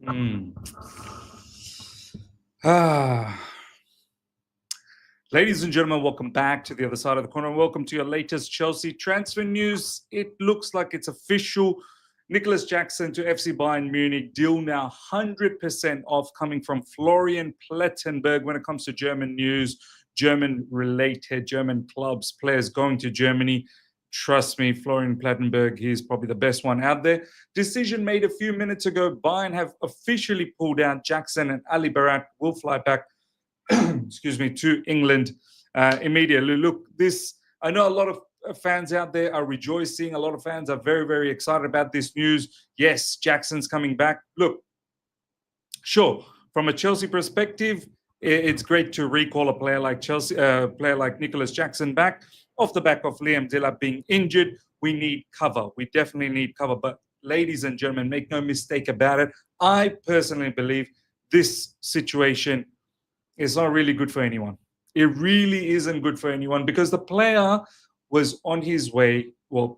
Mm. Ah. Ladies and gentlemen, welcome back to the other side of the corner. Welcome to your latest Chelsea transfer news. It looks like it's official. Nicolas Jackson to FC Bayern Munich. Deal now 100% off, coming from Florian Plettenberg. When it comes to German news, German-related, German clubs, players going to Germany, trust me, Florian Plettenberg, he's probably the best one out there. Decision made a few minutes ago. Bayern have officially pulled out. Jackson and Ali Barat will fly back excuse me, to England immediately. Look, I know a lot of fans out there are rejoicing. A lot of fans are very, very excited about this news. Yes, Jackson's coming back. Look, sure, from a Chelsea perspective, it's great to recall a player like Nicolas Jackson back off the back of Liam Delap being injured. We need cover. We definitely need cover. But ladies and gentlemen, make no mistake about it. I personally believe this situation is not really good for anyone. It really isn't good for anyone, because the player was on his way. Well,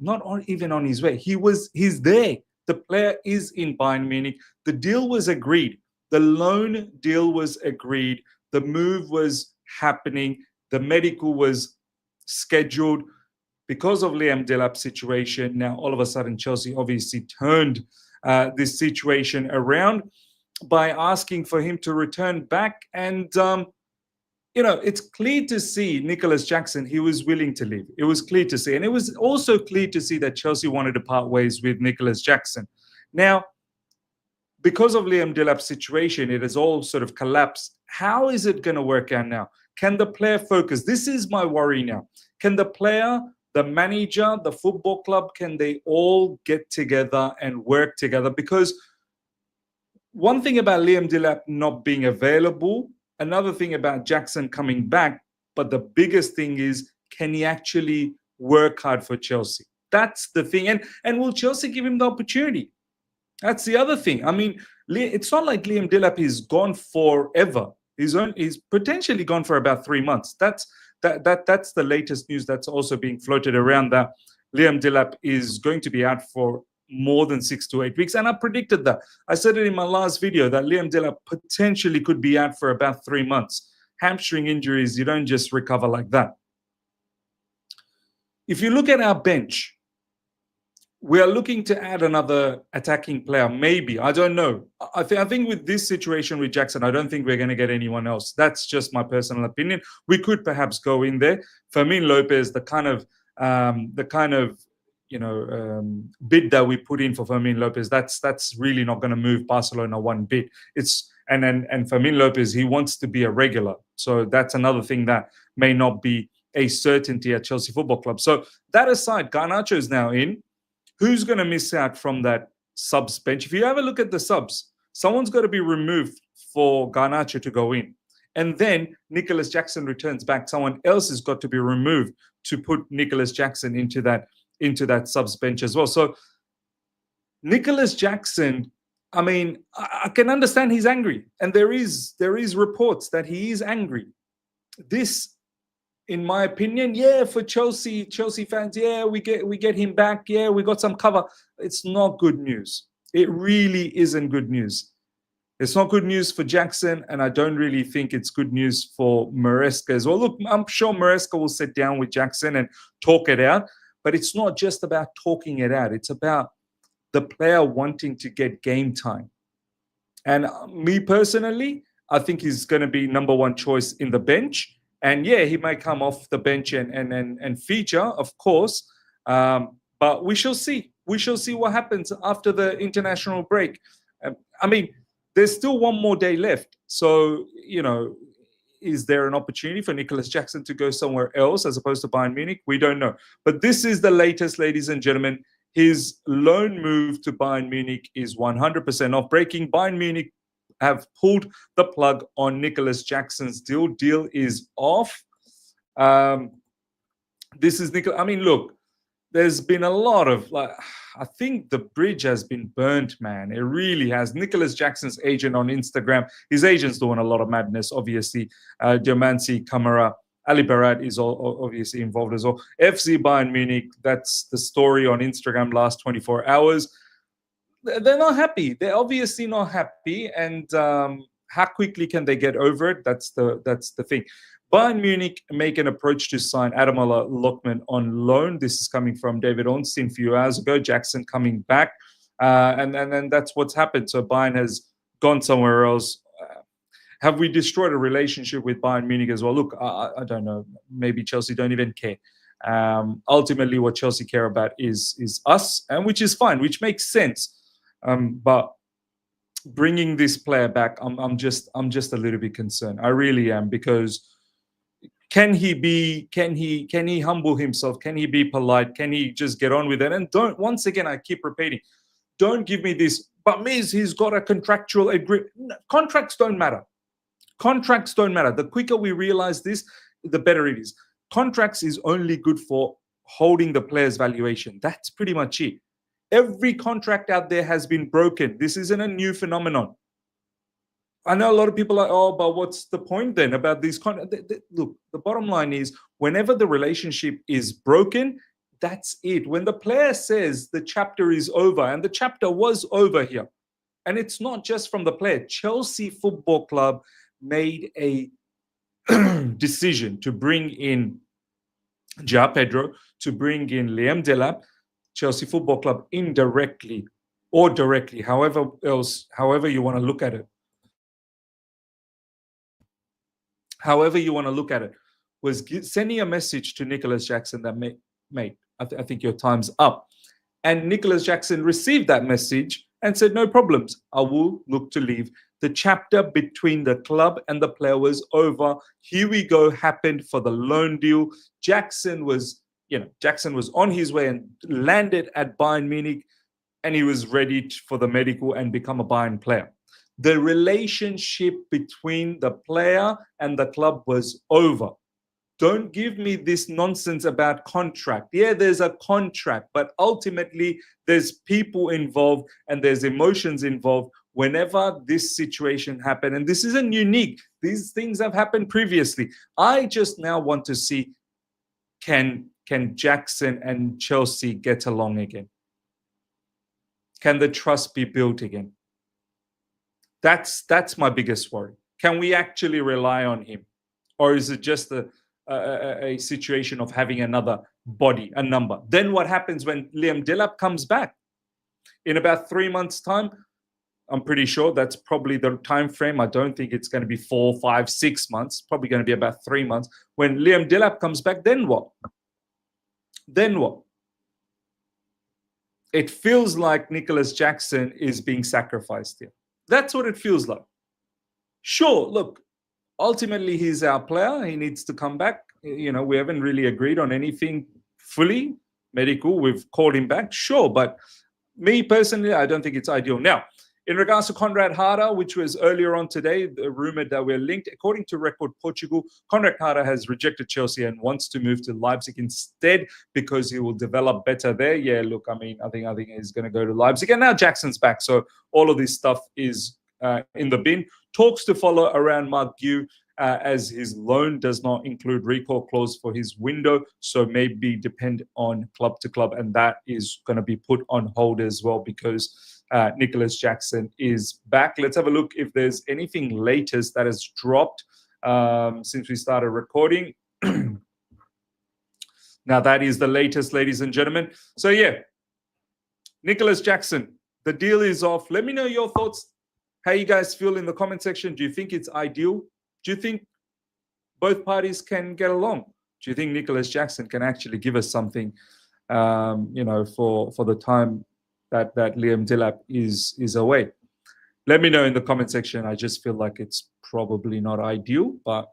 even on his way. He's there. The player is in Bayern Munich. The deal was agreed. The loan deal was agreed. The move was happening. The medical was scheduled. Because of Liam Delap's situation, now all of a sudden Chelsea obviously turned this situation around by asking for him to return back. And, it's clear to see Nicolas Jackson, he was willing to leave. It was clear to see. And it was also clear to see that Chelsea wanted to part ways with Nicolas Jackson. Now, because of Liam Delap's situation, it has all sort of collapsed. How is it going to work out now? Can the player focus? This is my worry now. Can the player, the manager, the football club, can they all get together and work together? Because one thing about Liam Delap not being available, another thing about Jackson coming back, but the biggest thing is, can he actually work hard for Chelsea? That's the thing. And will Chelsea give him the opportunity? That's the other thing. I mean, it's not like Liam Delap is gone forever. He's potentially gone for about 3 months. That's the latest news that's also being floated around, that Liam Delap is going to be out for more than 6 to 8 weeks. And I predicted that. I said it in my last video that Liam Delap potentially could be out for about 3 months. Hamstring injuries, you don't just recover like that. If you look at our bench, we are looking to add another attacking player, maybe. I don't know. I think with this situation with Jackson, I don't think we're going to get anyone else. That's just my personal opinion. We could perhaps go in there. Fermin Lopez, the kind of bid that we put in for Fermin Lopez, that's really not going to move Barcelona one bit. And Fermin Lopez, he wants to be a regular. So that's another thing that may not be a certainty at Chelsea Football Club. So that aside, Garnacho is now in. Who's going to miss out from that subs bench? If you have a look at the subs, someone's got to be removed for Garnacho to go in. And then Nicolas Jackson returns back. Someone else has got to be removed to put Nicolas Jackson into that subs bench as well. So Nicolas Jackson, I mean, I can understand he's angry. And there is reports that he is angry. This, in my opinion, for Chelsea fans, we get him back. We got some cover. It's not good news. It really isn't good news. It's not good news for Jackson, and I don't really think it's good news for Maresca as well. Look, I'm sure Maresca will sit down with Jackson and talk it out, but it's not just about talking it out. It's about the player wanting to get game time. And me personally, I think he's going to be number one choice in the bench. And he may come off the bench and feature, of course. But we shall see. We shall see what happens after the international break. I mean, there's still one more day left. So, is there an opportunity for Nicolas Jackson to go somewhere else as opposed to Bayern Munich? We don't know. But this is the latest, ladies and gentlemen. His loan move to Bayern Munich is 100% off. Breaking: Bayern Munich have pulled the plug on Nicolas Jackson's deal. Deal is off. This is Nicolas. I mean, look, there's been a lot of, I think the bridge has been burnt, man. It really has. Nicolas Jackson's agent on Instagram, his agent's doing a lot of madness, obviously. Diamansi Kamara, Ali Barat is obviously involved as well. FC Bayern Munich, that's the story on Instagram last 24 hours. they're not happy. They're obviously not happy, and how quickly can they get over it? That's the thing. Bayern Munich make an approach to sign Ademola Lookman on loan. This is coming from David Ornstein a few hours ago. Jackson coming back, and then that's what's happened. So Bayern has gone somewhere else. Have we destroyed a relationship with Bayern Munich as well? Look, I don't know. Maybe Chelsea don't even care. Ultimately, what Chelsea care about is us, and which is fine, which makes sense. But bringing this player back, I'm just a little bit concerned. I really am, because can he humble himself? Can he be polite? Can he just get on with it? And don't, once again, I keep repeating, don't give me this, but Miz, he's got a contractual agreement. Contracts don't matter. Contracts don't matter. The quicker we realize this, the better it is. Contracts is only good for holding the player's valuation. That's pretty much it. Every contract out there has been broken. This isn't a new phenomenon. I know a lot of people are, oh, but what's the point then about these contracts? Look, the bottom line is, whenever the relationship is broken, that's it. When the player says the chapter is over, and the chapter was over here, and it's not just from the player. Chelsea Football Club made a decision to bring in João Pedro, to bring in Liam Delap. Chelsea Football Club indirectly or directly, however you want to look at it. However you want to look at it, was sending a message to Nicolas Jackson that, mate, I think your time's up. And Nicolas Jackson received that message and said, no problems, I will look to leave. The chapter between the club and the player was over. Here we go, happened for the loan deal. Jackson was on his way and landed at Bayern Munich, and he was ready for the medical and become a Bayern player. The relationship between the player and the club was over. Don't give me this nonsense about contract. Yeah, there's a contract, but ultimately there's people involved and there's emotions involved whenever this situation happened. And this isn't unique. These things have happened previously. I just now want to see, can Jackson and Chelsea get along again? Can the trust be built again? That's my biggest worry. Can we actually rely on him? Or is it just a situation of having another body, a number? Then what happens when Liam Delap comes back? In about 3 months' time, I'm pretty sure that's probably the time frame. I don't think it's going to be 4, 5, 6 months. Probably going to be about 3 months. When Liam Delap comes back, then what? Then what? It feels like Nicolas Jackson is being sacrificed here. That's what it feels like. Sure, look, ultimately he's our player. He needs to come back. You know, we haven't really agreed on anything fully medical. We've called him back, sure. But me personally, I don't think it's ideal. Now, in regards to Conrad Harder, which was earlier on today, rumored that we're linked. According to Record Portugal, Conrad Harder has rejected Chelsea and wants to move to Leipzig instead because he will develop better there. Yeah, look, I think he's going to go to Leipzig. And now Jackson's back. So all of this stuff is in the bin. Talks to follow around Mark Gue, as his loan does not include recall clause for his window. So maybe depend on club to club. And that is going to be put on hold as well, because Nicolas Jackson is back. Let's have a look if there's anything latest that has dropped since we started recording. Now, that is the latest, ladies and gentlemen. So, yeah, Nicolas Jackson, the deal is off. Let me know your thoughts, how you guys feel in the comment section. Do you think it's ideal? Do you think both parties can get along? Do you think Nicolas Jackson can actually give us something, for the time that Liam Delap is away? Let me know in the comment section. I just feel like it's probably not ideal, but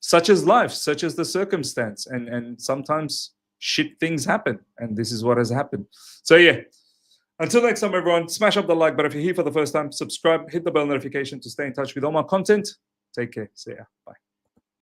such is life, such is the circumstance, and sometimes shit things happen, and this is what has happened. So yeah, until next time, everyone, smash up the like button if you're here for the first time, subscribe, hit the bell notification to stay in touch with all my content. Take care. See ya. Bye.